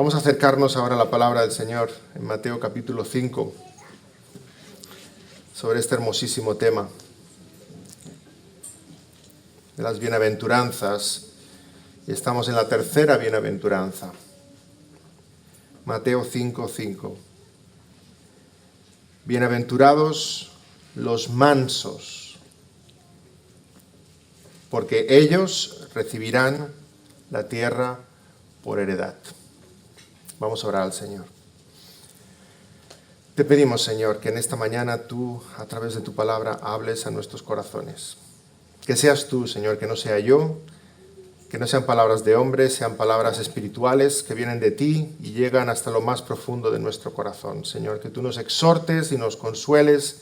Vamos a acercarnos ahora a la palabra del Señor en Mateo capítulo 5 sobre este hermosísimo tema de las bienaventuranzas. Y estamos en la tercera bienaventuranza. Mateo 5:5. Bienaventurados los mansos, porque ellos recibirán la tierra por heredad. Vamos a orar al Señor. Te pedimos, Señor, que en esta mañana tú, a través de tu palabra, hables a nuestros corazones. Que seas tú, Señor, que no sea yo, que no sean palabras de hombres, sean palabras espirituales que vienen de ti y llegan hasta lo más profundo de nuestro corazón. Señor, que tú nos exhortes y nos consueles,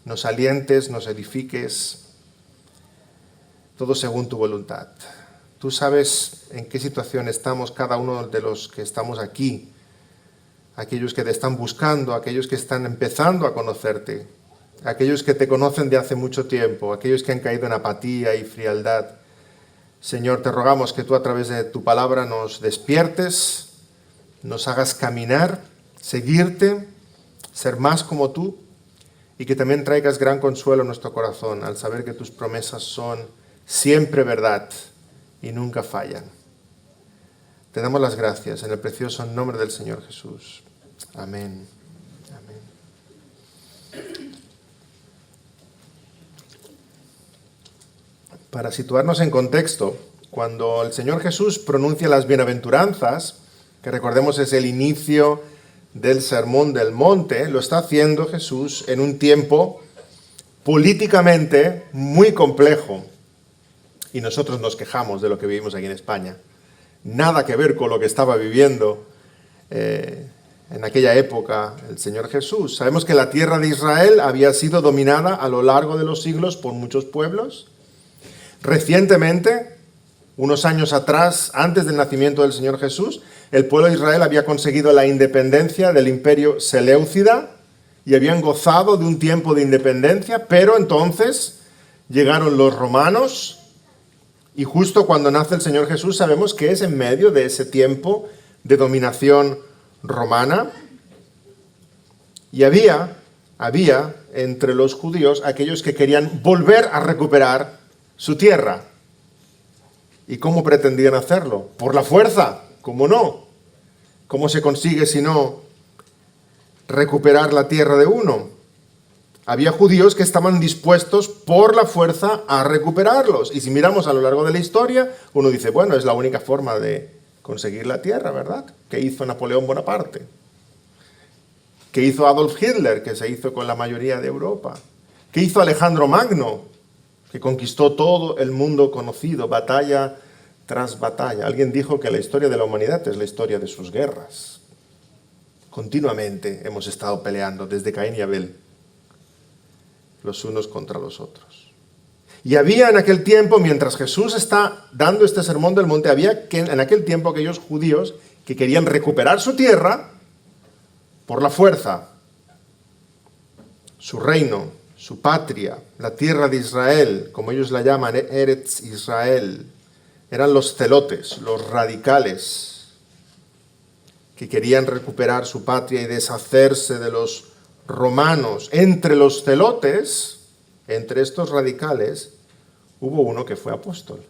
nos alientes, nos edifiques, todo según tu voluntad. Tú sabes en qué situación estamos cada uno de los que estamos aquí, aquellos que te están buscando, aquellos que están empezando a conocerte, aquellos que te conocen de hace mucho tiempo, aquellos que han caído en apatía y frialdad. Señor, te rogamos que tú a través de tu palabra nos despiertes, nos hagas caminar, seguirte, ser más como tú y que también traigas gran consuelo a nuestro corazón al saber que tus promesas son siempre verdad y nunca fallan. Te damos las gracias en el precioso nombre del Señor Jesús. Amén. Amén. Para situarnos en contexto, cuando el Señor Jesús pronuncia las bienaventuranzas, que recordemos es el inicio del Sermón del Monte, lo está haciendo Jesús en un tiempo políticamente muy complejo. Y nosotros nos quejamos de lo que vivimos aquí en España. Nada que ver con lo que estaba viviendo en aquella época el Señor Jesús. Sabemos que la tierra de Israel había sido dominada a lo largo de los siglos por muchos pueblos. Recientemente, unos años atrás, antes del nacimiento del Señor Jesús, el pueblo de Israel había conseguido la independencia del imperio seleucida y habían gozado de un tiempo de independencia, pero entonces llegaron los romanos. Y justo cuando nace el Señor Jesús sabemos que es en medio de ese tiempo de dominación romana. Y había entre los judíos aquellos que querían volver a recuperar su tierra. ¿Y cómo pretendían hacerlo? Por la fuerza, ¿cómo no? ¿Cómo se consigue si no recuperar la tierra de uno? Había judíos que estaban dispuestos por la fuerza a recuperarlos. Y si miramos a lo largo de la historia, uno dice, bueno, es la única forma de conseguir la tierra, ¿verdad? ¿Qué hizo Napoleón Bonaparte? ¿Qué hizo Adolf Hitler, que se hizo con la mayoría de Europa? ¿Qué hizo Alejandro Magno, que conquistó todo el mundo conocido, batalla tras batalla? Alguien dijo que la historia de la humanidad es la historia de sus guerras. Continuamente hemos estado peleando desde Caín y Abel, los unos contra los otros. Y había en aquel tiempo, mientras Jesús está dando este sermón del monte, había en aquel tiempo aquellos judíos que querían recuperar su tierra por la fuerza, su reino, su patria, la tierra de Israel, como ellos la llaman, Eretz Israel. Eran los celotes, los radicales, que querían recuperar su patria y deshacerse de los romanos. Entre los celotes, entre estos radicales, hubo uno que fue apóstol.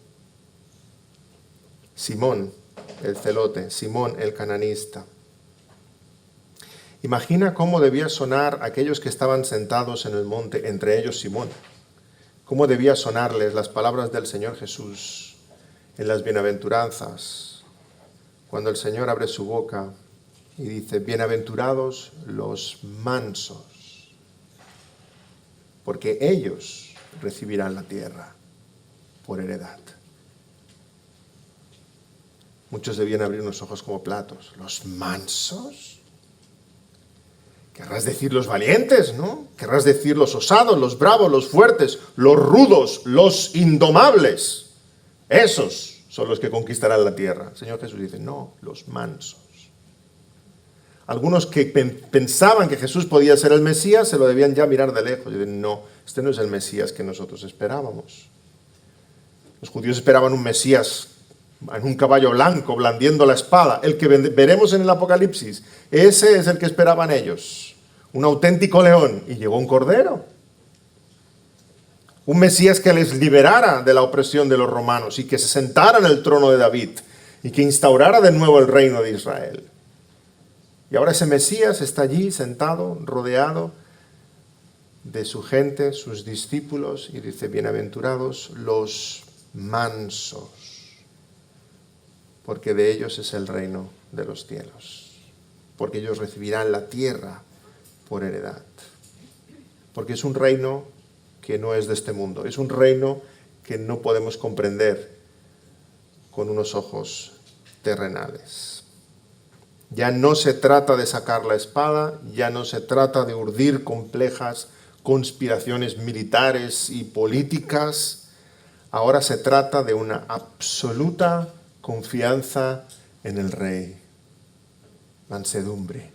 Simón, el celote, Simón, el cananista. Imagina cómo debía sonar aquellos que estaban sentados en el monte, entre ellos Simón. Cómo debía sonarles las palabras del Señor Jesús en las bienaventuranzas, cuando el Señor abre su boca y dice, bienaventurados los mansos, porque ellos recibirán la tierra por heredad. Muchos debían abrir los ojos como platos. ¿Los mansos? Querrás decir los valientes, ¿no? Querrás decir los osados, los bravos, los fuertes, los rudos, los indomables. Esos son los que conquistarán la tierra. El Señor Jesús dice, no, los mansos. Algunos que pensaban que Jesús podía ser el Mesías se lo debían ya mirar de lejos. Y dicen, no, este no es el Mesías que nosotros esperábamos. Los judíos esperaban un Mesías en un caballo blanco, blandiendo la espada, el que veremos en el Apocalipsis. Ese es el que esperaban ellos, un auténtico león, y llegó un cordero. Un Mesías que les liberara de la opresión de los romanos y que se sentara en el trono de David y que instaurara de nuevo el reino de Israel. Y ahora ese Mesías está allí sentado, rodeado de su gente, sus discípulos, y dice, bienaventurados los mansos, porque de ellos es el reino de los cielos, porque ellos recibirán la tierra por heredad, porque es un reino que no es de este mundo, es un reino que no podemos comprender con unos ojos terrenales. Ya no se trata de sacar la espada, ya no se trata de urdir complejas conspiraciones militares y políticas, ahora se trata de una absoluta confianza en el Rey, mansedumbre.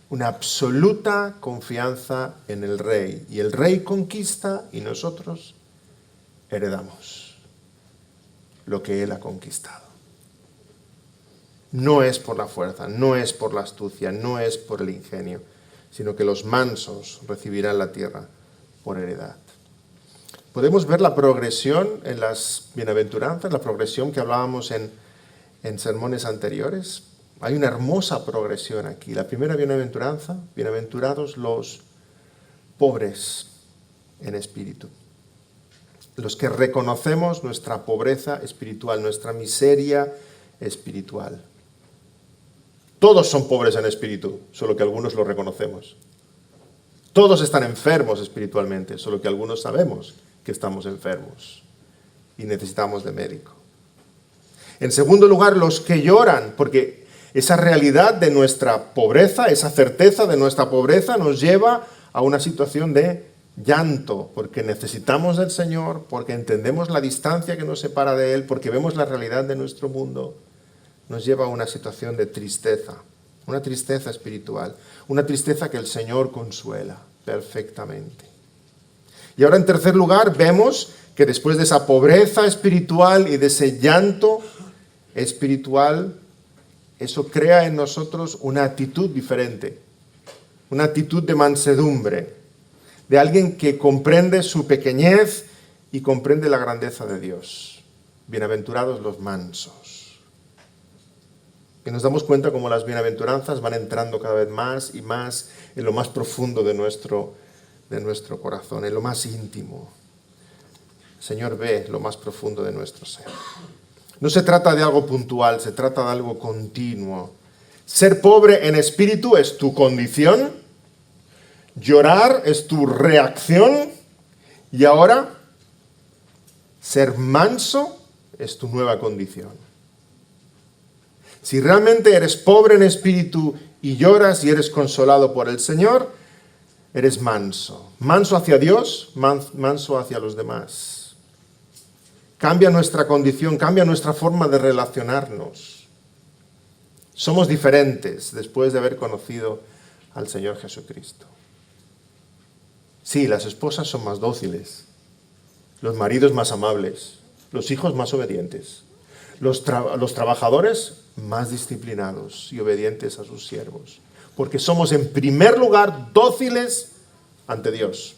Una absoluta confianza en el Rey. Y el Rey conquista y nosotros heredamos lo que Él ha conquistado. No es por la fuerza, no es por la astucia, no es por el ingenio, sino que los mansos recibirán la tierra por heredad. Podemos ver la progresión en las bienaventuranzas, la progresión que hablábamos en sermones anteriores. Hay una hermosa progresión aquí. La primera bienaventuranza, bienaventurados los pobres en espíritu. Los que reconocemos nuestra pobreza espiritual, nuestra miseria espiritual. Todos son pobres en espíritu, solo que algunos lo reconocemos. Todos están enfermos espiritualmente, solo que algunos sabemos que estamos enfermos y necesitamos de médico. En segundo lugar, los que lloran, porque esa realidad de nuestra pobreza, esa certeza de nuestra pobreza nos lleva a una situación de llanto, porque necesitamos del Señor, porque entendemos la distancia que nos separa de Él, porque vemos la realidad de nuestro mundo, nos lleva a una situación de tristeza, una tristeza espiritual, una tristeza que el Señor consuela perfectamente. Y ahora en tercer lugar vemos que después de esa pobreza espiritual y de ese llanto espiritual, eso crea en nosotros una actitud diferente, una actitud de mansedumbre, de alguien que comprende su pequeñez y comprende la grandeza de Dios. Bienaventurados los mansos. Y nos damos cuenta cómo las bienaventuranzas van entrando cada vez más y más en lo más profundo de nuestro corazón, en lo más íntimo. El Señor ve lo más profundo de nuestro ser. No se trata de algo puntual, se trata de algo continuo. Ser pobre en espíritu es tu condición, llorar es tu reacción, y ahora ser manso es tu nueva condición. Si realmente eres pobre en espíritu y lloras y eres consolado por el Señor, eres manso. Manso hacia Dios, manso hacia los demás. Cambia nuestra condición, cambia nuestra forma de relacionarnos. Somos diferentes después de haber conocido al Señor Jesucristo. Sí, las esposas son más dóciles, los maridos más amables, los hijos más obedientes, los trabajadores más disciplinados y obedientes a sus siervos, porque somos en primer lugar dóciles ante Dios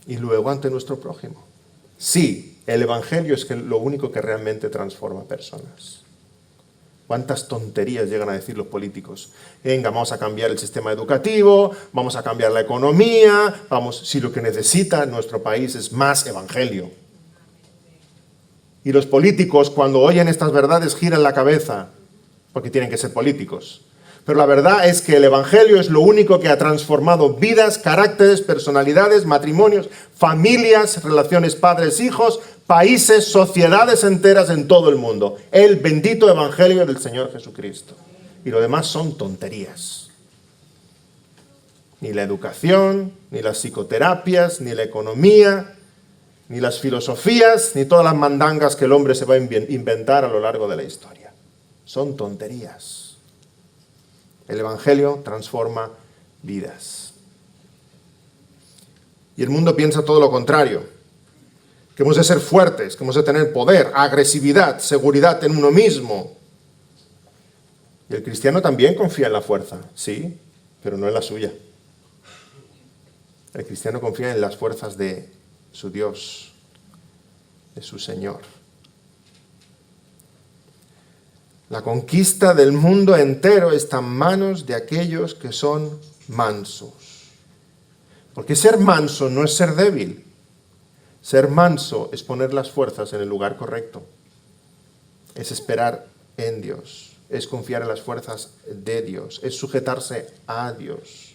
y luego ante nuestro prójimo. Sí, el Evangelio es lo único que realmente transforma personas. ¿Cuántas tonterías llegan a decir los políticos? Venga, vamos a cambiar el sistema educativo, vamos a cambiar la economía, si lo que necesita nuestro país es más Evangelio. Y los políticos, cuando oyen estas verdades, giran la cabeza, porque tienen que ser políticos. Pero la verdad es que el Evangelio es lo único que ha transformado vidas, caracteres, personalidades, matrimonios, familias, relaciones padres-hijos, países, sociedades enteras en todo el mundo. El bendito Evangelio del Señor Jesucristo. Y lo demás son tonterías. Ni la educación, ni las psicoterapias, ni la economía, ni las filosofías, ni todas las mandangas que el hombre se va a inventar a lo largo de la historia. Son tonterías. El Evangelio transforma vidas. Y el mundo piensa todo lo contrario. que hemos de ser fuertes, que hemos de tener poder, agresividad, seguridad en uno mismo. Y el cristiano también confía en la fuerza, sí, pero no en la suya. El cristiano confía en las fuerzas de su Dios, de su Señor. La conquista del mundo entero está en manos de aquellos que son mansos. Porque ser manso no es ser débil. Ser manso es poner las fuerzas en el lugar correcto. Es esperar en Dios. Es confiar en las fuerzas de Dios. Es sujetarse a Dios.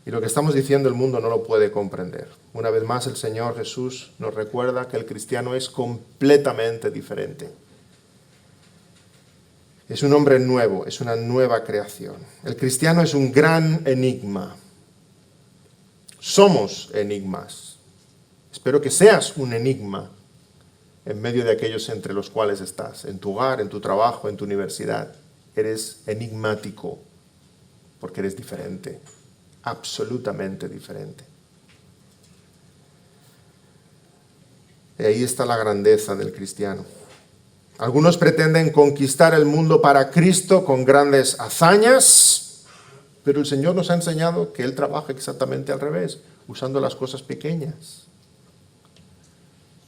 Y lo que estamos diciendo el mundo no lo puede comprender. Una vez más el Señor Jesús nos recuerda que el cristiano es completamente diferente. Es un hombre nuevo, es una nueva creación. El cristiano es un gran enigma. Somos enigmas. Espero que seas un enigma en medio de aquellos entre los cuales estás, en tu hogar, en tu trabajo, en tu universidad. Eres enigmático porque eres diferente, absolutamente diferente. Y ahí está la grandeza del cristiano. Algunos pretenden conquistar el mundo para Cristo con grandes hazañas, pero el Señor nos ha enseñado que Él trabaja exactamente al revés, usando las cosas pequeñas.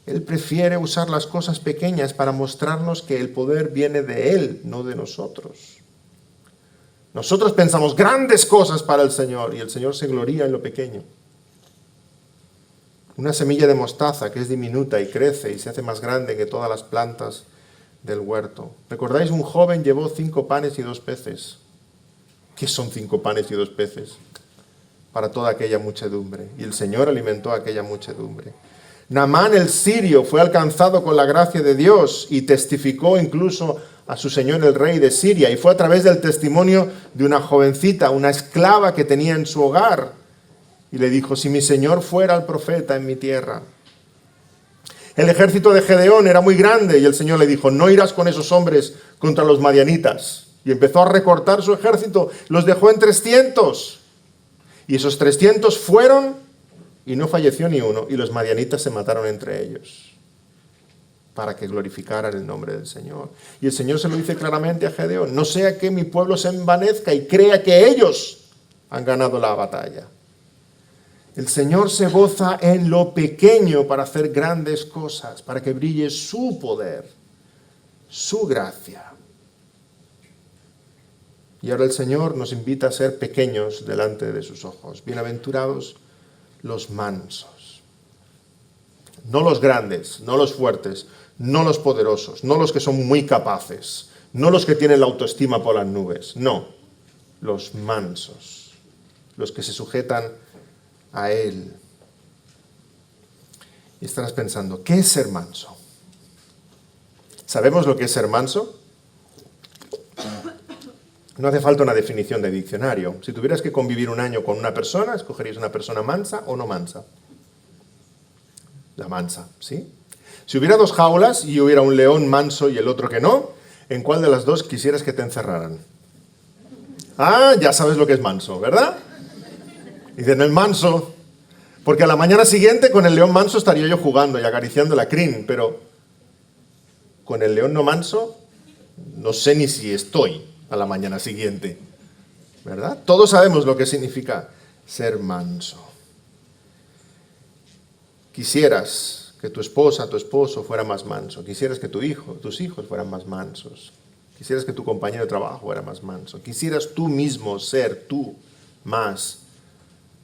Él prefiere usar las cosas pequeñas para mostrarnos que el poder viene de Él, no de nosotros. Nosotros pensamos grandes cosas para el Señor y el Señor se gloría en lo pequeño. Una semilla de mostaza que es diminuta y crece y se hace más grande que todas las plantas del huerto. ¿Recordáis? Un joven llevó 5 panes y 2 peces. ¿Qué son 5 panes y 2 peces? Para toda aquella muchedumbre. Y el Señor alimentó a aquella muchedumbre. Naamán el sirio fue alcanzado con la gracia de Dios y testificó incluso a su señor el rey de Siria. Y fue a través del testimonio de una jovencita, una esclava que tenía en su hogar. Y le dijo, si mi señor fuera el profeta en mi tierra. El ejército de Gedeón era muy grande y el Señor le dijo, no irás con esos hombres contra los madianitas. Y empezó a recortar su ejército, los dejó en 300. Y esos 300 fueron y no falleció ni uno. Y los madianitas se mataron entre ellos para que glorificaran el nombre del Señor. Y el Señor se lo dice claramente a Gedeón, no sea que mi pueblo se envanezca y crea que ellos han ganado la batalla. El Señor se goza en lo pequeño para hacer grandes cosas, para que brille su poder, su gracia. Y ahora el Señor nos invita a ser pequeños delante de sus ojos. Bienaventurados los mansos. No los grandes, no los fuertes, no los poderosos, no los que son muy capaces, no los que tienen la autoestima por las nubes, no, los mansos, los que se sujetan a Él. Y estarás pensando, ¿qué es ser manso? ¿Sabemos lo que es ser manso? No hace falta una definición de diccionario. Si tuvieras que convivir un año con una persona, ¿escogerías una persona mansa o no mansa? La mansa, ¿sí? Si hubiera 2 jaulas y hubiera un león manso y el otro que no, ¿en cuál de las 2 quisieras que te encerraran? Ah, ya sabes lo que es manso, ¿verdad? Dicen el manso, porque a la mañana siguiente con el león manso estaría yo jugando y acariciando la crin, pero con el león no manso no sé ni si estoy a la mañana siguiente, ¿verdad? Todos sabemos lo que significa ser manso. Quisieras que tu esposa, tu esposo fuera más manso, quisieras que tus hijos fueran más mansos, quisieras que tu compañero de trabajo fuera más manso, quisieras tú mismo ser tú más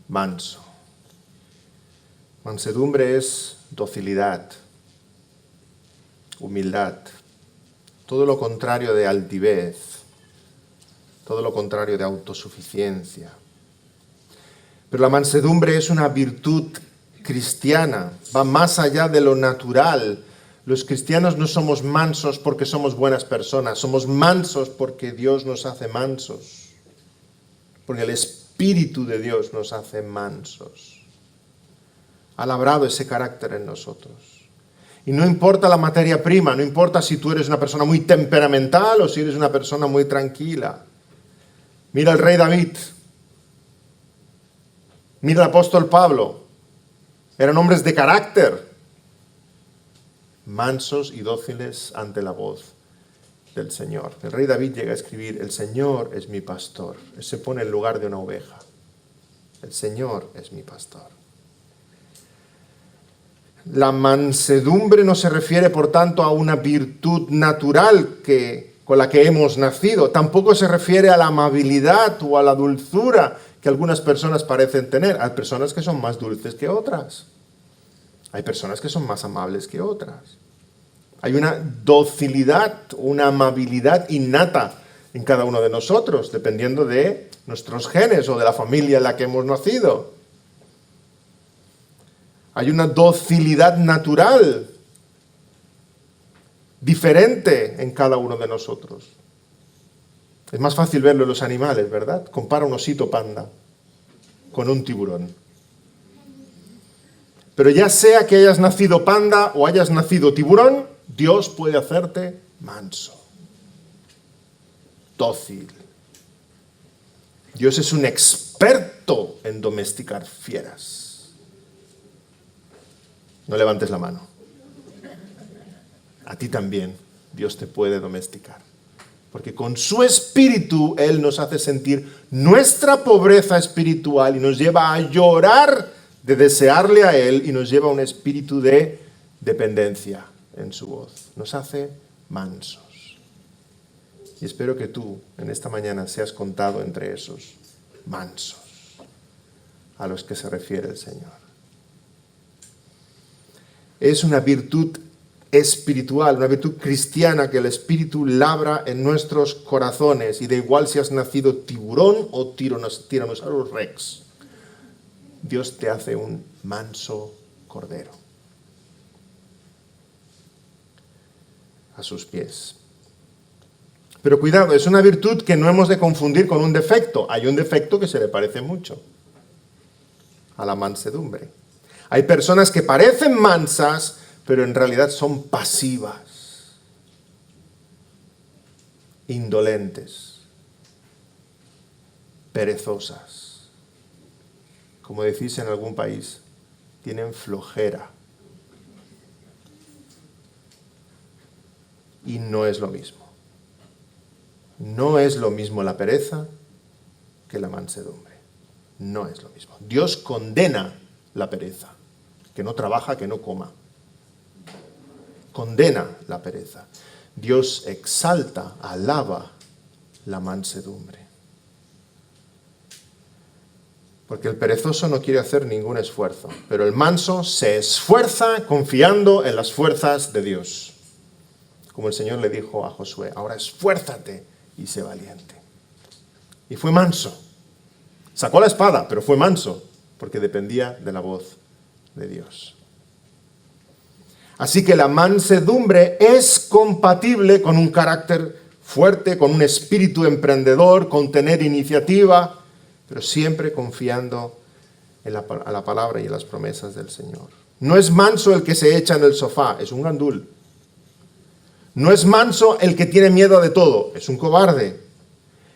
manso. Mansedumbre es docilidad, humildad, todo lo contrario de altivez, todo lo contrario de autosuficiencia. Pero la mansedumbre es una virtud cristiana, va más allá de lo natural. Los cristianos no somos mansos porque somos buenas personas, somos mansos porque Dios nos hace mansos, porque el Espíritu de Dios nos hace mansos. Ha labrado ese carácter en nosotros. Y no importa la materia prima, no importa si tú eres una persona muy temperamental o si eres una persona muy tranquila. Mira al rey David, mira al apóstol Pablo, Eran hombres de carácter, mansos y dóciles ante la voz del Señor. El rey David llega a escribir: el Señor es mi pastor. Él se pone en lugar de una oveja. El Señor es mi pastor. La mansedumbre no se refiere, por tanto, a una virtud natural con la que hemos nacido. Tampoco se refiere a la amabilidad o a la dulzura que algunas personas parecen tener. Hay personas que son más dulces que otras. Hay personas que son más amables que otras. Hay una docilidad, una amabilidad innata en cada uno de nosotros, dependiendo de nuestros genes o de la familia en la que hemos nacido. Hay una docilidad natural diferente en cada uno de nosotros. Es más fácil verlo en los animales, ¿verdad? Compara un osito panda con un tiburón. Pero ya sea que hayas nacido panda o hayas nacido tiburón, Dios puede hacerte manso, dócil. Dios es un experto en domesticar fieras. No levantes la mano. A ti también Dios te puede domesticar. Porque con su espíritu Él nos hace sentir nuestra pobreza espiritual y nos lleva a llorar de desearle a Él y nos lleva a un espíritu de dependencia en su voz. Nos hace mansos. Y espero que tú en esta mañana seas contado entre esos mansos a los que se refiere el Señor. Es una virtud espiritual, una virtud cristiana que el Espíritu labra en nuestros corazones, y da igual si has nacido tiburón o Tyrannosaurus Rex. Dios te hace un manso cordero a sus pies. Pero cuidado, es una virtud que no hemos de confundir con un defecto. Hay un defecto que se le parece mucho a la mansedumbre. Hay personas que parecen mansas, pero en realidad son pasivas, indolentes, perezosas. Como decís en algún país, tienen flojera. Y no es lo mismo. No es lo mismo la pereza que la mansedumbre. No es lo mismo. Dios condena la pereza. Que no trabaja, que no coma. Condena la pereza. Dios exalta, alaba la mansedumbre. Porque el perezoso no quiere hacer ningún esfuerzo, pero el manso se esfuerza confiando en las fuerzas de Dios. Como el Señor le dijo a Josué: ahora esfuérzate y sé valiente. Y fue manso. Sacó la espada, pero fue manso, porque dependía de la voz de Dios. Así que la mansedumbre es compatible con un carácter fuerte, con un espíritu emprendedor, con tener iniciativa, pero siempre confiando en la palabra y en las promesas del Señor. No es manso el que se echa en el sofá, es un gandul. No es manso el que tiene miedo de todo, es un cobarde.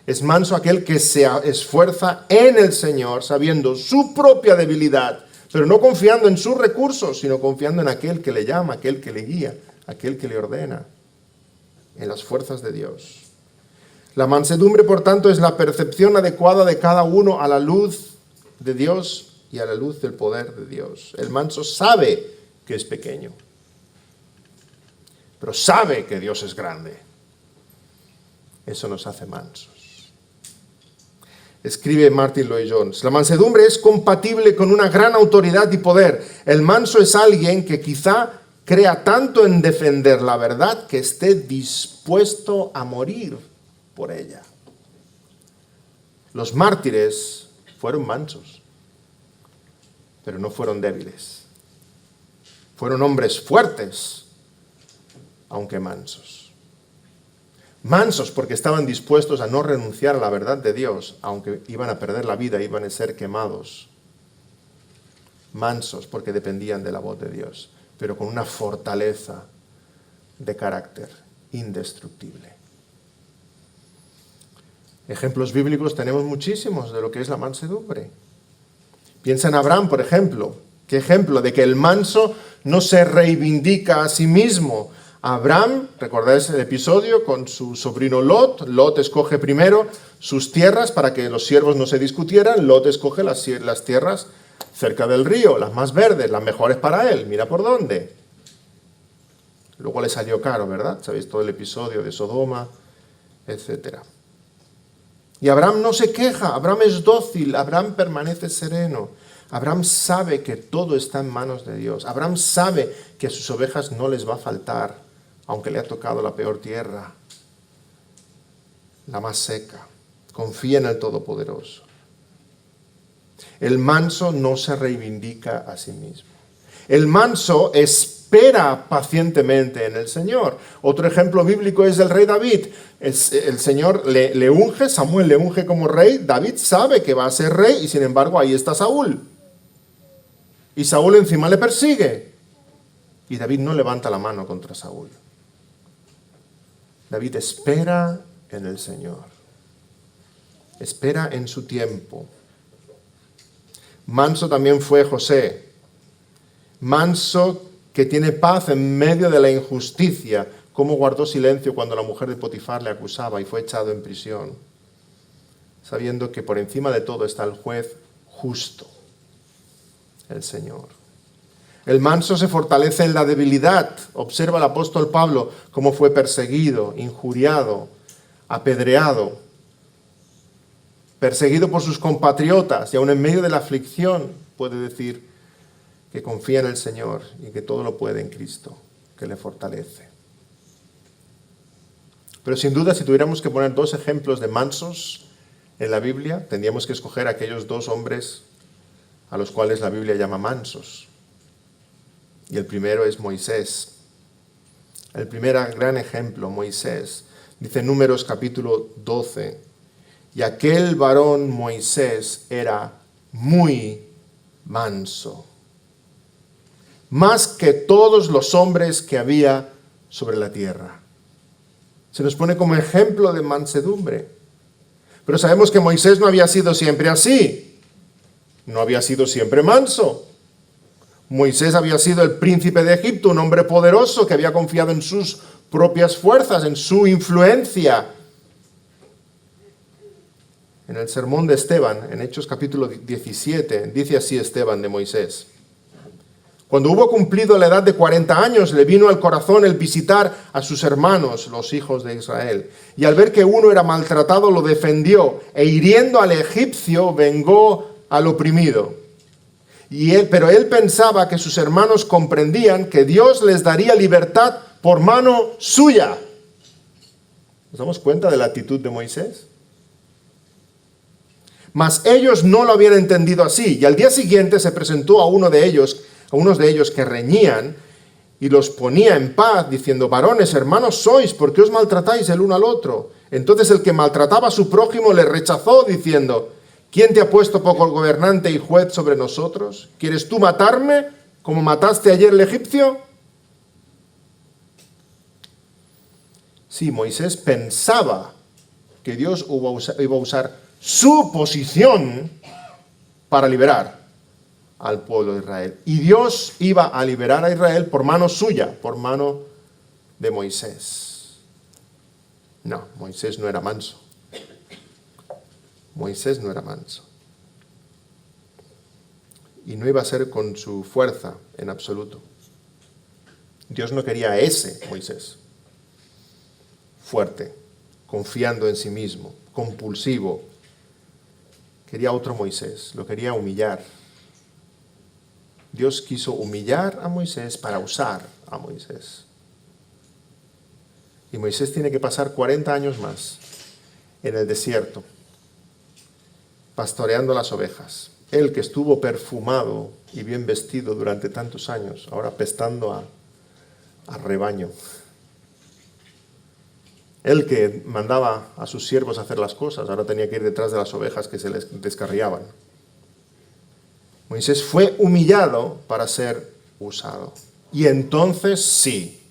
Es manso aquel que se esfuerza en el Señor, sabiendo su propia debilidad, pero no confiando en sus recursos, sino confiando en aquel que le llama, aquel que le guía, aquel que le ordena, en las fuerzas de Dios. La mansedumbre, por tanto, es la percepción adecuada de cada uno a la luz de Dios y a la luz del poder de Dios. El manso sabe que es pequeño, pero sabe que Dios es grande. Eso nos hace mansos. Escribe Martin Lloyd-Jones: la mansedumbre es compatible con una gran autoridad y poder. El manso es alguien que quizá crea tanto en defender la verdad que esté dispuesto a morir por ella. Los mártires fueron mansos, pero no fueron débiles. Fueron hombres fuertes, aunque mansos. Mansos porque estaban dispuestos a no renunciar a la verdad de Dios, aunque iban a perder la vida, iban a ser quemados. Mansos porque dependían de la voz de Dios, pero con una fortaleza de carácter indestructible. Ejemplos bíblicos tenemos muchísimos de lo que es la mansedumbre. Piensa en Abraham, por ejemplo, ¿Qué ejemplo? De que el manso no se reivindica a sí mismo. Abraham, recordáis el episodio con su sobrino Lot. Lot escoge primero sus tierras para que los siervos no se discutieran. Lot escoge las tierras cerca del río, las más verdes, las mejores para él. Mira por dónde. Luego le salió caro, ¿verdad? Sabéis todo el episodio de Sodoma, etc. Y Abraham no se queja, Abraham es dócil, Abraham permanece sereno. Abraham sabe que todo está en manos de Dios. Abraham sabe que a sus ovejas no les va a faltar, aunque le ha tocado la peor tierra, la más seca. Confía en el Todopoderoso. El manso no se reivindica a sí mismo. El manso espera pacientemente en el Señor. Otro ejemplo bíblico es el rey David. El Señor le unge, Samuel le unge como rey. David sabe que va a ser rey y sin embargo ahí está Saúl. Y Saúl encima le persigue. Y David no levanta la mano contra Saúl. David espera en el Señor. Espera en su tiempo. Manso también fue José. Manso que tiene paz en medio de la injusticia. Cómo guardó silencio cuando la mujer de Potifar le acusaba y fue echado en prisión. Sabiendo que por encima de todo está el juez justo, el Señor. El manso se fortalece en la debilidad. Observa el apóstol Pablo cómo fue perseguido, injuriado, apedreado, perseguido por sus compatriotas y aún en medio de la aflicción puede decir que confía en el Señor y que todo lo puede en Cristo, que le fortalece. Pero sin duda, si tuviéramos que poner dos ejemplos de mansos en la Biblia, tendríamos que escoger aquellos dos hombres a los cuales la Biblia llama mansos. Y el primero es Moisés. El primer gran ejemplo, Moisés. Dice Números capítulo 12. Y aquel varón Moisés era muy manso, más que todos los hombres que había sobre la tierra. Se nos pone como ejemplo de mansedumbre. Pero sabemos que Moisés no había sido siempre así. No había sido siempre manso. Moisés había sido el príncipe de Egipto, un hombre poderoso que había confiado en sus propias fuerzas, en su influencia. En el sermón de Esteban, en Hechos capítulo 17, dice así Esteban de Moisés. Cuando hubo cumplido la edad de 40 años, le vino al corazón el visitar a sus hermanos, los hijos de Israel. Y al ver que uno era maltratado, lo defendió, e hiriendo al egipcio, vengó al oprimido. Pero él pensaba que sus hermanos comprendían que Dios les daría libertad por mano suya. ¿Nos damos cuenta de la actitud de Moisés? Mas ellos no lo habían entendido así, y al día siguiente se presentó a unos de ellos que reñían, y los ponía en paz, diciendo: varones, hermanos sois, ¿por qué os maltratáis el uno al otro? Entonces el que maltrataba a su prójimo le rechazó, diciendo: ¿quién te ha puesto por gobernante y juez sobre nosotros? ¿Quieres tú matarme, como mataste ayer el egipcio? Sí, Moisés pensaba que Dios iba a usar su posición para liberar al pueblo de Israel. Y Dios iba a liberar a Israel por mano suya, por mano de Moisés. No, Moisés no era manso. Moisés no era manso. Y no iba a ser con su fuerza en absoluto. Dios no quería a ese Moisés. Fuerte, confiando en sí mismo, compulsivo. Quería otro Moisés, lo quería humillar. Dios quiso humillar a Moisés para usar a Moisés. Y Moisés tiene que pasar 40 años más en el desierto, pastoreando las ovejas. Él que estuvo perfumado y bien vestido durante tantos años, ahora apestando a rebaño. Él que mandaba a sus siervos a hacer las cosas, ahora tenía que ir detrás de las ovejas que se les descarriaban. Moisés fue humillado para ser usado. Y entonces sí,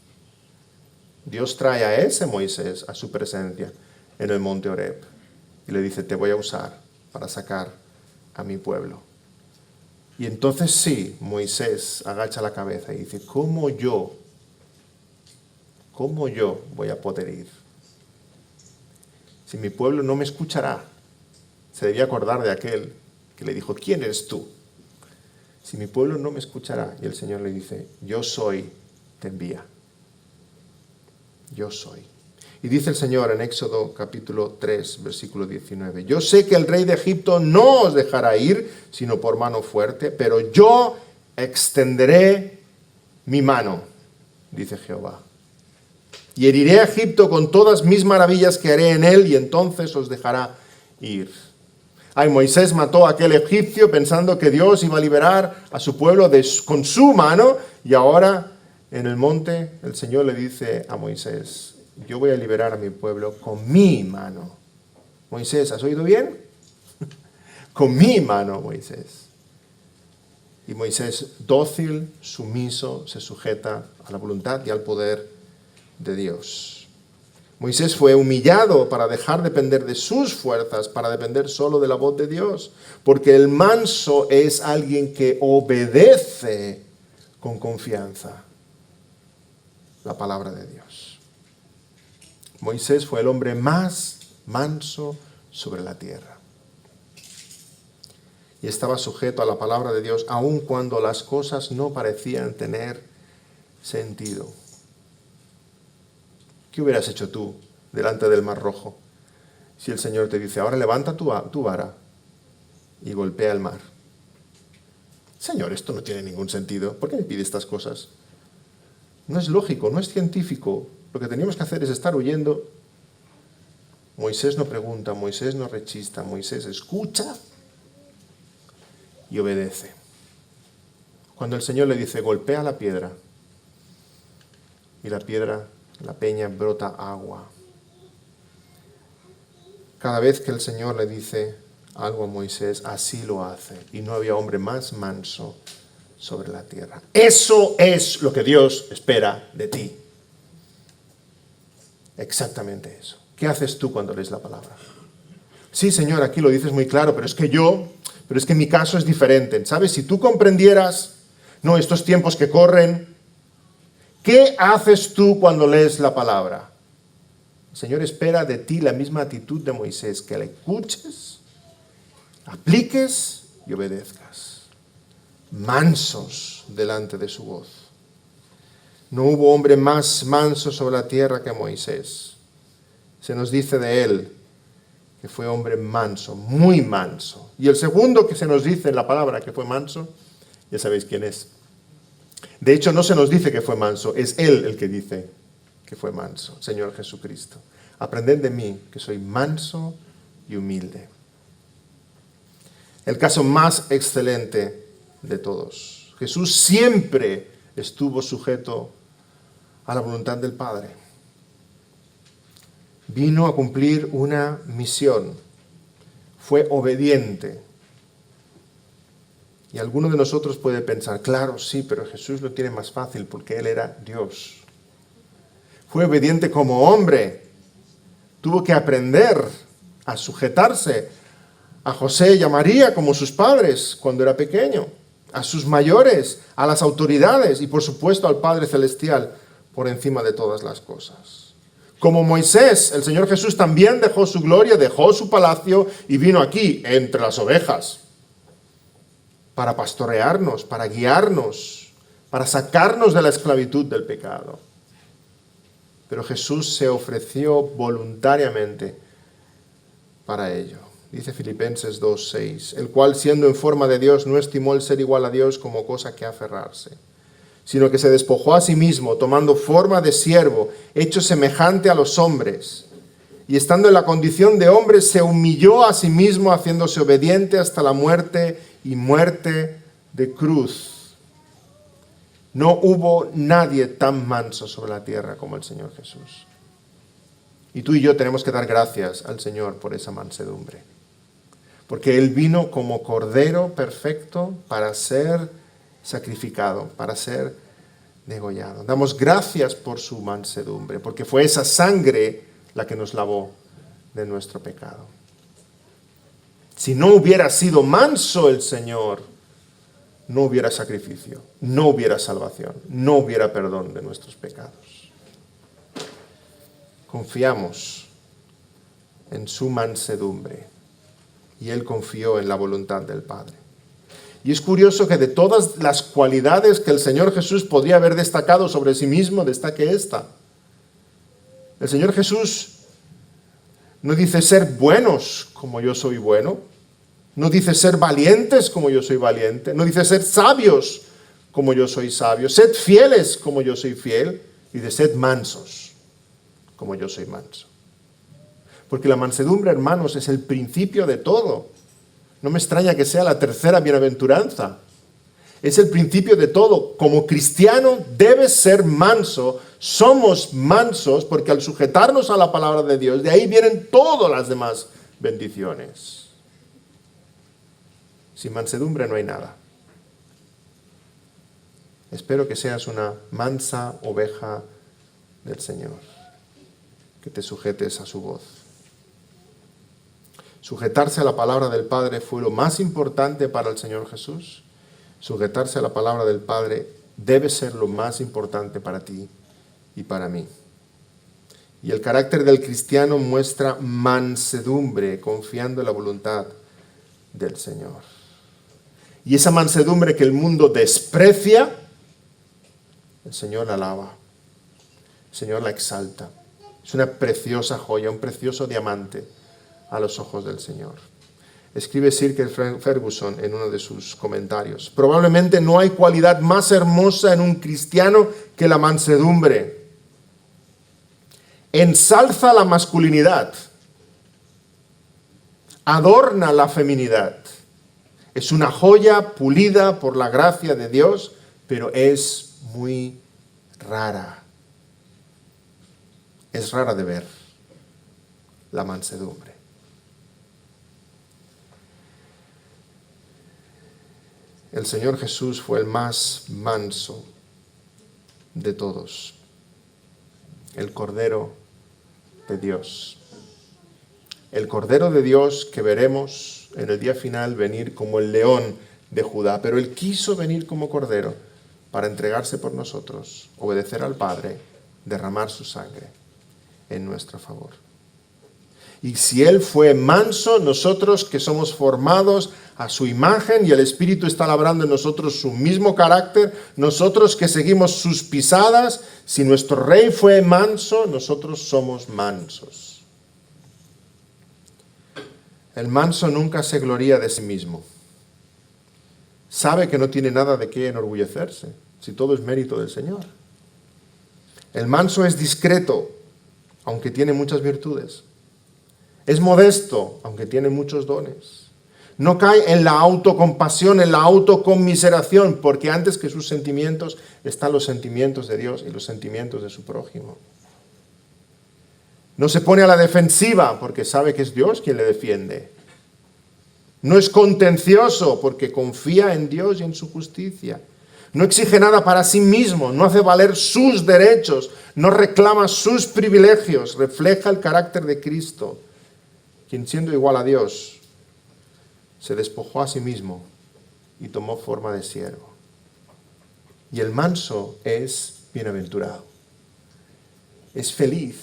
Dios trae a ese Moisés a su presencia en el monte Horeb. Y le dice: te voy a usar para sacar a mi pueblo. Y entonces sí, Moisés agacha la cabeza y dice, ¿cómo yo voy a poder ir? Si mi pueblo no me escuchará. Se debía acordar de aquel que le dijo, ¿quién eres tú? Si mi pueblo no me escuchará. Y el Señor le dice, yo soy, te envía. Yo soy. Y dice el Señor en Éxodo capítulo 3, versículo 19, yo sé que el rey de Egipto no os dejará ir, sino por mano fuerte, pero yo extenderé mi mano, dice Jehová. Y heriré a Egipto con todas mis maravillas que haré en él, y entonces os dejará ir. Ay, Moisés mató a aquel egipcio pensando que Dios iba a liberar a su pueblo con su mano, y ahora en el monte el Señor le dice a Moisés, yo voy a liberar a mi pueblo con mi mano. Moisés, ¿has oído bien? Con mi mano, Moisés. Y Moisés, dócil, sumiso, se sujeta a la voluntad y al poder de Dios. Moisés fue humillado para dejar depender de sus fuerzas, para depender solo de la voz de Dios. Porque el manso es alguien que obedece con confianza la palabra de Dios. Moisés fue el hombre más manso sobre la tierra. Y estaba sujeto a la palabra de Dios, aun cuando las cosas no parecían tener sentido. ¿Qué hubieras hecho tú delante del Mar Rojo si el Señor te dice, ahora levanta tu vara y golpea el mar? Señor, esto no tiene ningún sentido. ¿Por qué me pide estas cosas? No es lógico, no es científico. Lo que teníamos que hacer es estar huyendo. Moisés no pregunta, Moisés no rechista, Moisés escucha y obedece. Cuando el Señor le dice, golpea la piedra, y la piedra, la peña, brota agua. Cada vez que el Señor le dice algo a Moisés, así lo hace. Y no había hombre más manso sobre la tierra. Eso es lo que Dios espera de ti. Exactamente eso. ¿Qué haces tú cuando lees la palabra? Sí, Señor, aquí lo dices muy claro, pero es que mi caso es diferente. ¿Sabes? Si tú comprendieras, no, estos tiempos que corren, ¿qué haces tú cuando lees la palabra? El Señor espera de ti la misma actitud de Moisés, que le escuches, apliques y obedezcas. Mansos delante de su voz. No hubo hombre más manso sobre la tierra que Moisés. Se nos dice de él que fue hombre manso, muy manso. Y el segundo que se nos dice en la palabra que fue manso, ya sabéis quién es. De hecho, no se nos dice que fue manso, es él el que dice que fue manso, Señor Jesucristo. Aprended de mí, que soy manso y humilde. El caso más excelente de todos. Jesús siempre estuvo sujeto a la voluntad del Padre. Vino a cumplir una misión. Fue obediente. Y alguno de nosotros puede pensar, claro, sí, pero Jesús lo tiene más fácil porque Él era Dios. Fue obediente como hombre. Tuvo que aprender a sujetarse a José y a María como sus padres cuando era pequeño, a sus mayores, a las autoridades y por supuesto al Padre Celestial por encima de todas las cosas. Como Moisés, el Señor Jesús también dejó su gloria, dejó su palacio y vino aquí entre las ovejas para pastorearnos, para guiarnos, para sacarnos de la esclavitud del pecado. Pero Jesús se ofreció voluntariamente para ello. Dice Filipenses 2:6, el cual siendo en forma de Dios no estimó el ser igual a Dios como cosa que aferrarse, sino que se despojó a sí mismo, tomando forma de siervo, hecho semejante a los hombres, y estando en la condición de hombre se humilló a sí mismo, haciéndose obediente hasta la muerte y muerte de cruz. No hubo nadie tan manso sobre la tierra como el Señor Jesús. Y tú y yo tenemos que dar gracias al Señor por esa mansedumbre. Porque Él vino como cordero perfecto para ser sacrificado, para ser degollado. Damos gracias por su mansedumbre, porque fue esa sangre la que nos lavó de nuestro pecado. Si no hubiera sido manso el Señor, no hubiera sacrificio, no hubiera salvación, no hubiera perdón de nuestros pecados. Confiamos en su mansedumbre y Él confió en la voluntad del Padre. Y es curioso que de todas las cualidades que el Señor Jesús podría haber destacado sobre sí mismo, destaque esta. El Señor Jesús no dice ser buenos como yo soy bueno, no dice ser valientes como yo soy valiente, no dice ser sabios como yo soy sabio, sed fieles como yo soy fiel, y de sed mansos como yo soy manso. Porque la mansedumbre, hermanos, es el principio de todo. No me extraña que sea la tercera bienaventuranza. Es el principio de todo. Como cristiano debes ser manso. Somos mansos porque al sujetarnos a la palabra de Dios, de ahí vienen todas las demás bendiciones. Sin mansedumbre no hay nada. Espero que seas una mansa oveja del Señor, que te sujetes a su voz. Sujetarse a la palabra del Padre fue lo más importante para el Señor Jesús. Sujetarse a la palabra del Padre debe ser lo más importante para ti y para mí. Y el carácter del cristiano muestra mansedumbre, confiando en la voluntad del Señor. Y esa mansedumbre que el mundo desprecia, el Señor la alaba, el Señor la exalta. Es una preciosa joya, un precioso diamante a los ojos del Señor. Escribe Sir Ferguson en uno de sus comentarios: probablemente no hay cualidad más hermosa en un cristiano que la mansedumbre. Ensalza la masculinidad, adorna la feminidad. Es una joya pulida por la gracia de Dios, pero es muy rara. Es rara de ver la mansedumbre. El Señor Jesús fue el más manso de todos, el Cordero de Dios. El Cordero de Dios que veremos en el día final venir como el león de Judá, pero Él quiso venir como Cordero para entregarse por nosotros, obedecer al Padre, derramar su sangre en nuestro favor. Y si Él fue manso, nosotros que somos formados a su imagen y el Espíritu está labrando en nosotros su mismo carácter, nosotros que seguimos sus pisadas, si nuestro Rey fue manso, nosotros somos mansos. El manso nunca se gloría de sí mismo. Sabe que no tiene nada de qué enorgullecerse, si todo es mérito del Señor. El manso es discreto, aunque tiene muchas virtudes. Es modesto, aunque tiene muchos dones. No cae en la autocompasión, en la autoconmiseración, porque antes que sus sentimientos están los sentimientos de Dios y los sentimientos de su prójimo. No se pone a la defensiva, porque sabe que es Dios quien le defiende. No es contencioso, porque confía en Dios y en su justicia. No exige nada para sí mismo, no hace valer sus derechos, no reclama sus privilegios, refleja el carácter de Cristo, quien siendo igual a Dios, se despojó a sí mismo y tomó forma de siervo. Y el manso es bienaventurado, es feliz.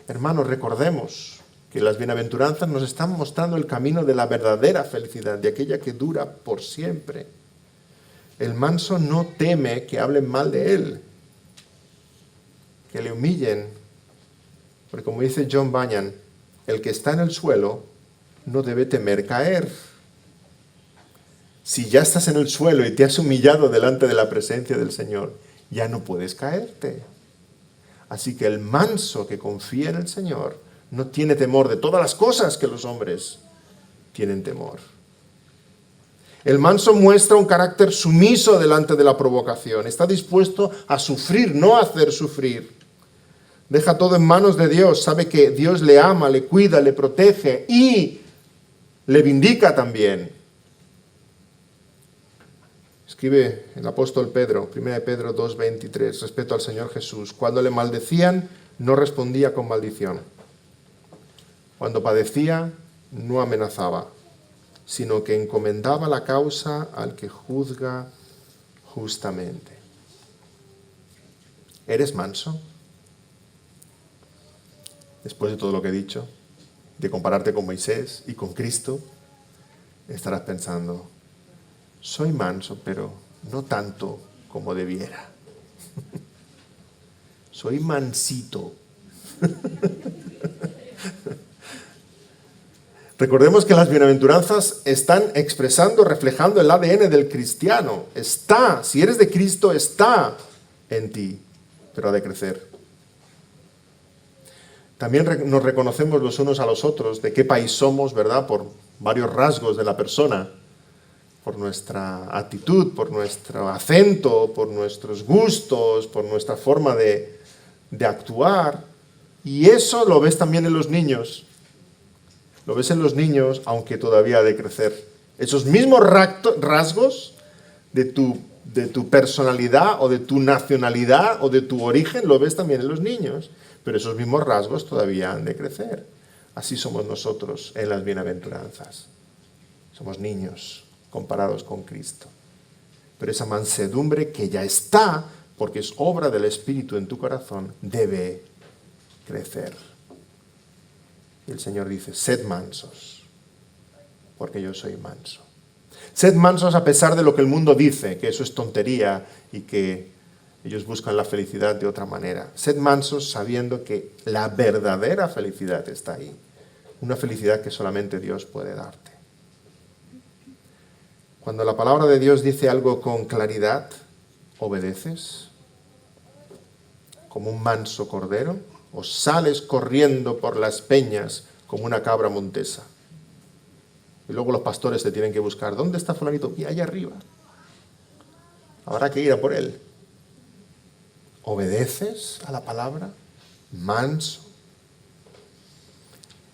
Hermanos, recordemos que las bienaventuranzas nos están mostrando el camino de la verdadera felicidad, de aquella que dura por siempre. El manso no teme que hablen mal de él, que le humillen, porque como dice John Bunyan, el que está en el suelo no debe temer caer. Si ya estás en el suelo y te has humillado delante de la presencia del Señor, ya no puedes caerte. Así que el manso que confía en el Señor no tiene temor de todas las cosas que los hombres tienen temor. El manso muestra un carácter sumiso delante de la provocación. Está dispuesto a sufrir, no a hacer sufrir. Deja todo en manos de Dios. Sabe que Dios le ama, le cuida, le protege y le vindica también. Escribe el apóstol Pedro, 1 Pedro 2:23, respecto al Señor Jesús. Cuando le maldecían, no respondía con maldición. Cuando padecía, no amenazaba, sino que encomendaba la causa al que juzga justamente. ¿Eres manso? Después de todo lo que he dicho, de compararte con Moisés y con Cristo, estarás pensando, soy manso, pero no tanto como debiera. Soy mansito. Recordemos que las bienaventuranzas están expresando, reflejando el ADN del cristiano. Está, si eres de Cristo, está en ti, pero ha de crecer. También nos reconocemos los unos a los otros de qué país somos, ¿verdad? Por varios rasgos de la persona, por nuestra actitud, por nuestro acento, por nuestros gustos, por nuestra forma de actuar. Y eso lo ves también en los niños. Lo ves en los niños, aunque todavía ha de crecer. Esos mismos rasgos de tu personalidad o de tu nacionalidad o de tu origen, lo ves también en los niños. Pero esos mismos rasgos todavía han de crecer. Así somos nosotros en las bienaventuranzas. Somos niños comparados con Cristo. Pero esa mansedumbre que ya está, porque es obra del Espíritu en tu corazón, debe crecer. Y el Señor dice, sed mansos, porque yo soy manso. Sed mansos a pesar de lo que el mundo dice, que eso es tontería y que ellos buscan la felicidad de otra manera. Sed mansos sabiendo que la verdadera felicidad está ahí. Una felicidad que solamente Dios puede darte. Cuando la palabra de Dios dice algo con claridad, obedeces como un manso cordero o sales corriendo por las peñas como una cabra montesa. Y luego los pastores te tienen que buscar. ¿Dónde está fulanito? Y allá arriba. Habrá que ir a por él. ¿Obedeces a la palabra? Manso.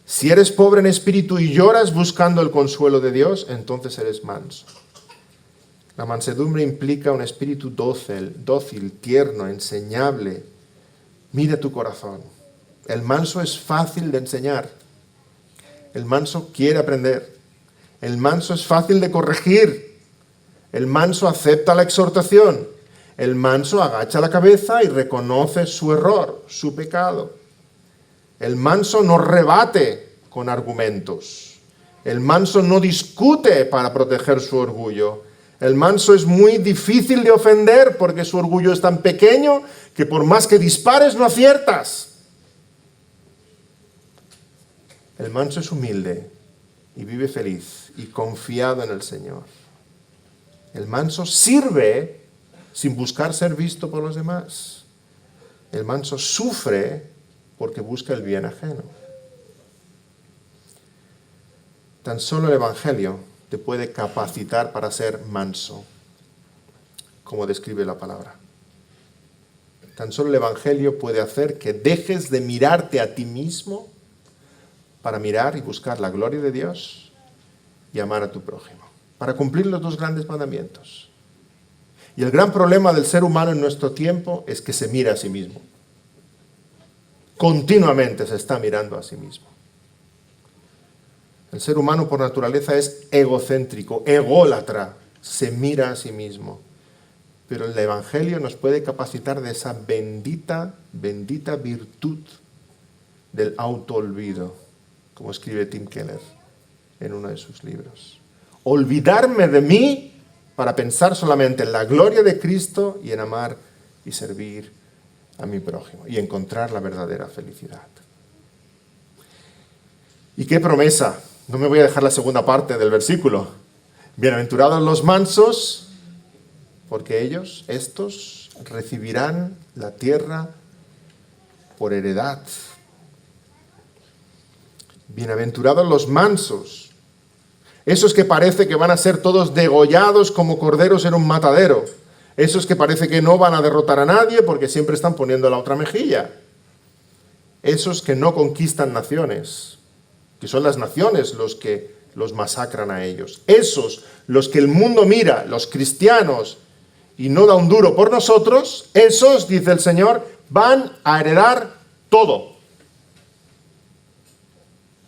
Si eres pobre en espíritu y lloras buscando el consuelo de Dios, entonces eres manso. La mansedumbre implica un espíritu dócil, tierno, enseñable. Mira tu corazón. El manso es fácil de enseñar. El manso quiere aprender. El manso es fácil de corregir. El manso acepta la exhortación. El manso agacha la cabeza y reconoce su error, su pecado. El manso no rebate con argumentos. El manso no discute para proteger su orgullo. El manso es muy difícil de ofender porque su orgullo es tan pequeño que por más que dispares no aciertas. El manso es humilde y vive feliz y confiado en el Señor. El manso sirve sin buscar ser visto por los demás. El manso sufre porque busca el bien ajeno. Tan solo el Evangelio te puede capacitar para ser manso, como describe la palabra. Tan solo el Evangelio puede hacer que dejes de mirarte a ti mismo para mirar y buscar la gloria de Dios y amar a tu prójimo, para cumplir los dos grandes mandamientos. Y el gran problema del ser humano en nuestro tiempo es que se mira a sí mismo. Continuamente se está mirando a sí mismo. El ser humano por naturaleza es egocéntrico, ególatra, se mira a sí mismo. Pero el Evangelio nos puede capacitar de esa bendita virtud del autoolvido, como escribe Tim Keller en uno de sus libros. Olvidarme de mí para pensar solamente en la gloria de Cristo y en amar y servir a mi prójimo y encontrar la verdadera felicidad. ¿Y qué promesa? No me voy a dejar la segunda parte del versículo. Bienaventurados los mansos, porque estos recibirán la tierra por heredad. Bienaventurados los mansos, esos que parece que van a ser todos degollados como corderos en un matadero, esos que parece que no van a derrotar a nadie porque siempre están poniendo la otra mejilla, esos que no conquistan naciones, que son las naciones los que los masacran a ellos. Esos, los que el mundo mira, los cristianos, y no da un duro por nosotros, esos, dice el Señor, van a heredar todo.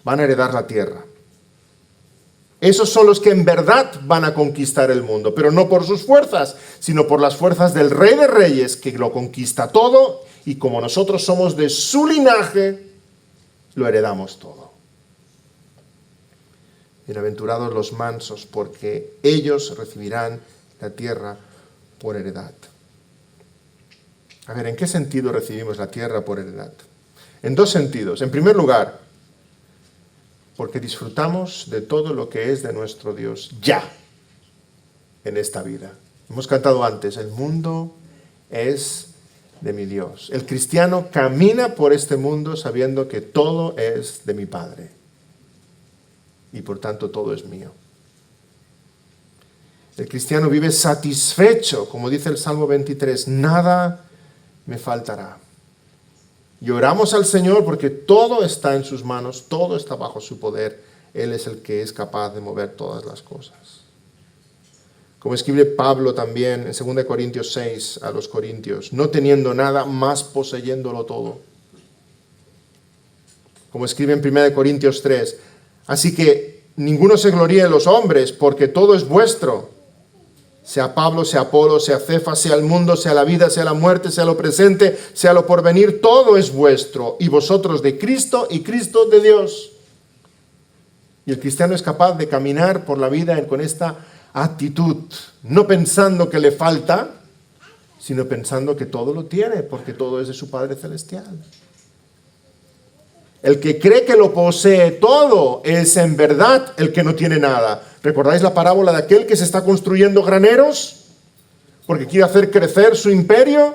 Van a heredar la tierra. Esos son los que en verdad van a conquistar el mundo, pero no por sus fuerzas, sino por las fuerzas del Rey de Reyes, que lo conquista todo, y como nosotros somos de su linaje, lo heredamos todo. Bienaventurados los mansos, porque ellos recibirán la tierra por heredad. A ver, ¿en qué sentido recibimos la tierra por heredad? En dos sentidos. En primer lugar, porque disfrutamos de todo lo que es de nuestro Dios ya, en esta vida. Hemos cantado antes, el mundo es de mi Dios. El cristiano camina por este mundo sabiendo que todo es de mi Padre. Y por tanto todo es mío. El cristiano vive satisfecho, como dice el Salmo 23, nada me faltará. Y oramos al Señor porque todo está en sus manos, todo está bajo su poder. Él es el que es capaz de mover todas las cosas. Como escribe Pablo también en 2 Corintios 6 a los corintios, no teniendo nada, más poseyéndolo todo. Como escribe en 1 Corintios 3, así que ninguno se gloríe en los hombres, porque todo es vuestro. Sea Pablo, sea Apolo, sea Cefas, sea el mundo, sea la vida, sea la muerte, sea lo presente, sea lo porvenir, todo es vuestro, y vosotros de Cristo y Cristo de Dios. Y el cristiano es capaz de caminar por la vida con esta actitud, no pensando que le falta, sino pensando que todo lo tiene, porque todo es de su Padre Celestial. El que cree que lo posee todo es en verdad el que no tiene nada. ¿Recordáis la parábola de aquel que se está construyendo graneros porque quiere hacer crecer su imperio?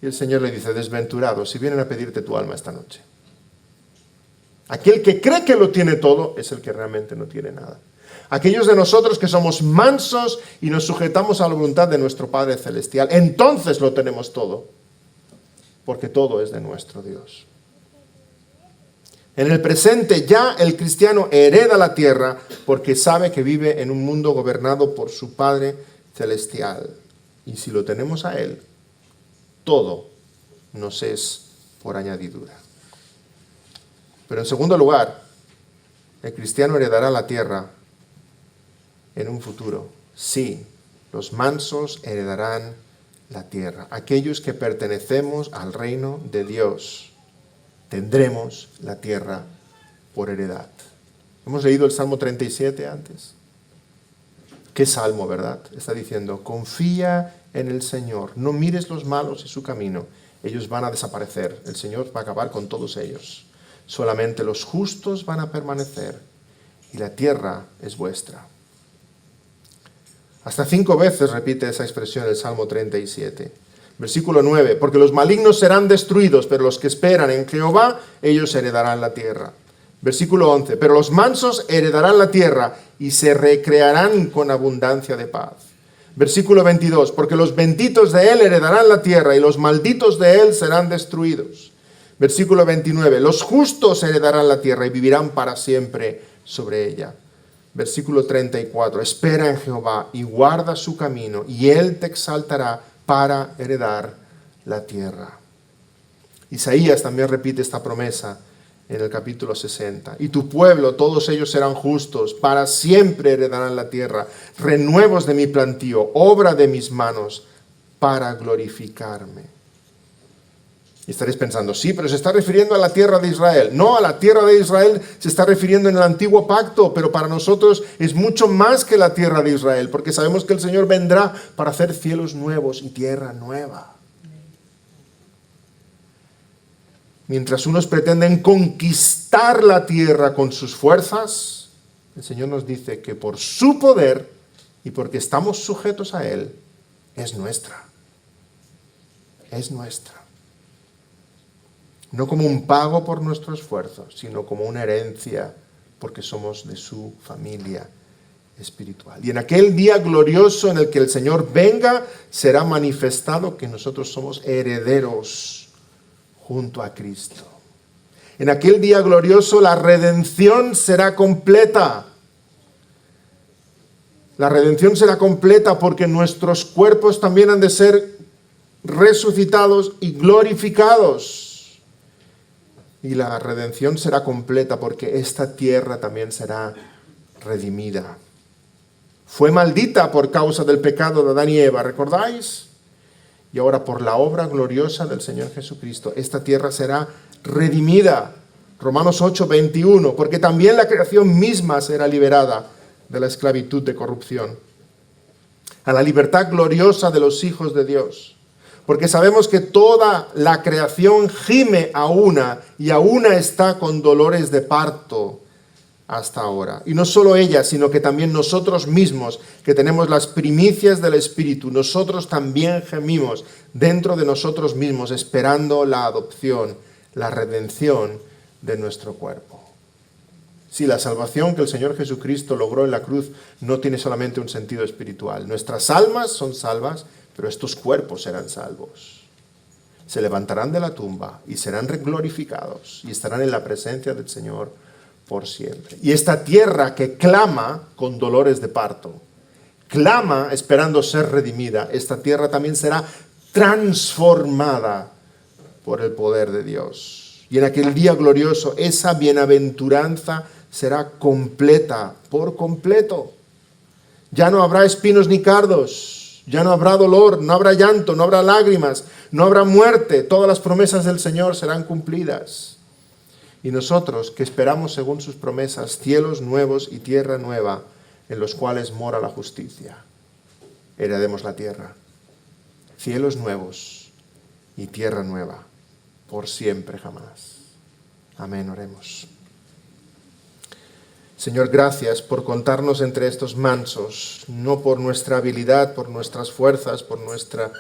Y el Señor le dice, desventurado, si vienen a pedirte tu alma esta noche. Aquel que cree que lo tiene todo es el que realmente no tiene nada. Aquellos de nosotros que somos mansos y nos sujetamos a la voluntad de nuestro Padre Celestial, entonces lo tenemos todo, porque todo es de nuestro Dios. En el presente ya el cristiano hereda la tierra porque sabe que vive en un mundo gobernado por su Padre Celestial. Y si lo tenemos a Él, todo nos es por añadidura. Pero en segundo lugar, el cristiano heredará la tierra en un futuro. Sí, los mansos heredarán la tierra. Aquellos que pertenecemos al reino de Dios tendremos la tierra por heredad. Hemos leído el Salmo 37 antes. Qué salmo, ¿verdad? Está diciendo, confía en el Señor, no mires los malos y su camino. Ellos van a desaparecer, el Señor va a acabar con todos ellos. Solamente los justos van a permanecer y la tierra es vuestra. Hasta 5 veces repite esa expresión el Salmo 37. Versículo 9, porque los malignos serán destruidos, pero los que esperan en Jehová, ellos heredarán la tierra. Versículo 11, pero los mansos heredarán la tierra y se recrearán con abundancia de paz. Versículo 22, porque los benditos de él heredarán la tierra y los malditos de él serán destruidos. Versículo 29, los justos heredarán la tierra y vivirán para siempre sobre ella. Versículo 34, espera en Jehová y guarda su camino y él te exaltará para heredar la tierra. Isaías también repite esta promesa en el capítulo 60. Y tu pueblo, todos ellos serán justos, para siempre heredarán la tierra. Renuevos de mi plantío, obra de mis manos, para glorificarme. Y estaréis pensando, sí, pero se está refiriendo a la tierra de Israel. No, a la tierra de Israel se está refiriendo en el antiguo pacto, pero para nosotros es mucho más que la tierra de Israel, porque sabemos que el Señor vendrá para hacer cielos nuevos y tierra nueva. Mientras unos pretenden conquistar la tierra con sus fuerzas, el Señor nos dice que por su poder y porque estamos sujetos a Él, es nuestra. Es nuestra. No como un pago por nuestro esfuerzo, sino como una herencia, porque somos de su familia espiritual. Y en aquel día glorioso en el que el Señor venga, será manifestado que nosotros somos herederos junto a Cristo. En aquel día glorioso la redención será completa. La redención será completa porque nuestros cuerpos también han de ser resucitados y glorificados. Y la redención será completa porque esta tierra también será redimida. Fue maldita por causa del pecado de Adán y Eva, ¿recordáis? Y ahora por la obra gloriosa del Señor Jesucristo, esta tierra será redimida. Romanos 8, 21, porque también la creación misma será liberada de la esclavitud de corrupción a la libertad gloriosa de los hijos de Dios. Porque sabemos que toda la creación gime a una y a una está con dolores de parto hasta ahora. Y no solo ella, sino que también nosotros mismos, que tenemos las primicias del Espíritu, nosotros también gemimos dentro de nosotros mismos, esperando la adopción, la redención de nuestro cuerpo. Sí, la salvación que el Señor Jesucristo logró en la cruz no tiene solamente un sentido espiritual. Nuestras almas son salvas, pero estos cuerpos serán salvos. Se levantarán de la tumba y serán glorificados y estarán en la presencia del Señor por siempre. Y esta tierra que clama con dolores de parto, clama esperando ser redimida, esta tierra también será transformada por el poder de Dios. Y en aquel día glorioso, esa bienaventuranza será completa, por completo. Ya no habrá espinos ni cardos, ya no habrá dolor, no habrá llanto, no habrá lágrimas, no habrá muerte. Todas las promesas del Señor serán cumplidas. Y nosotros, que esperamos según sus promesas, cielos nuevos y tierra nueva, en los cuales mora la justicia, heredemos la tierra. Cielos nuevos y tierra nueva, por siempre jamás. Amén, oremos. Señor, gracias por contarnos entre estos mansos, no por nuestra habilidad, por nuestras fuerzas, por nuestra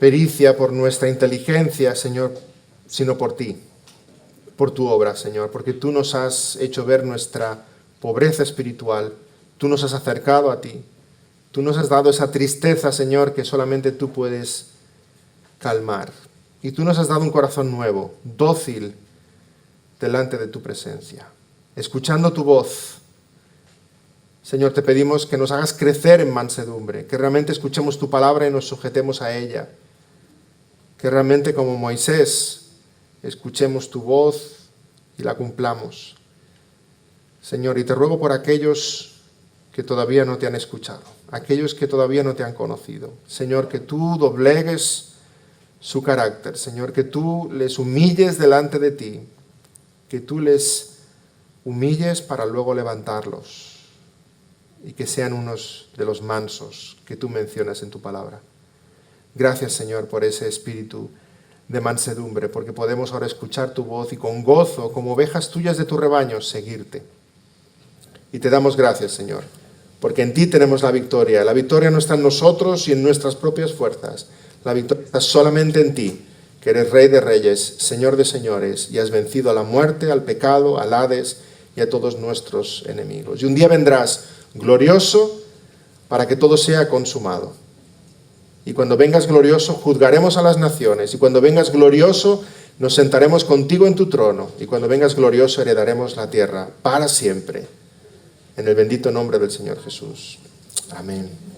pericia, por nuestra inteligencia, Señor, sino por ti, por tu obra, Señor, porque tú nos has hecho ver nuestra pobreza espiritual, tú nos has acercado a ti, tú nos has dado esa tristeza, Señor, que solamente tú puedes calmar. Y tú nos has dado un corazón nuevo, dócil delante de tu presencia. Escuchando tu voz, Señor, te pedimos que nos hagas crecer en mansedumbre, que realmente escuchemos tu palabra y nos sujetemos a ella, que realmente como Moisés escuchemos tu voz y la cumplamos. Señor, y te ruego por aquellos que todavía no te han escuchado, aquellos que todavía no te han conocido. Señor, que tú doblegues su carácter, Señor, que tú les humilles delante de ti, que tú les humilles para luego levantarlos y que sean unos de los mansos que tú mencionas en tu palabra. Gracias, Señor, por ese espíritu de mansedumbre, porque podemos ahora escuchar tu voz y con gozo, como ovejas tuyas de tu rebaño, seguirte. Y te damos gracias, Señor, porque en ti tenemos la victoria. La victoria no está en nosotros y en nuestras propias fuerzas. La victoria está solamente en ti, que eres Rey de Reyes, Señor de Señores, y has vencido a la muerte, al pecado, al Hades y a todos nuestros enemigos. Y un día vendrás glorioso para que todo sea consumado. Y cuando vengas glorioso, juzgaremos a las naciones. Y cuando vengas glorioso, nos sentaremos contigo en tu trono. Y cuando vengas glorioso, heredaremos la tierra para siempre. En el bendito nombre del Señor Jesús. Amén.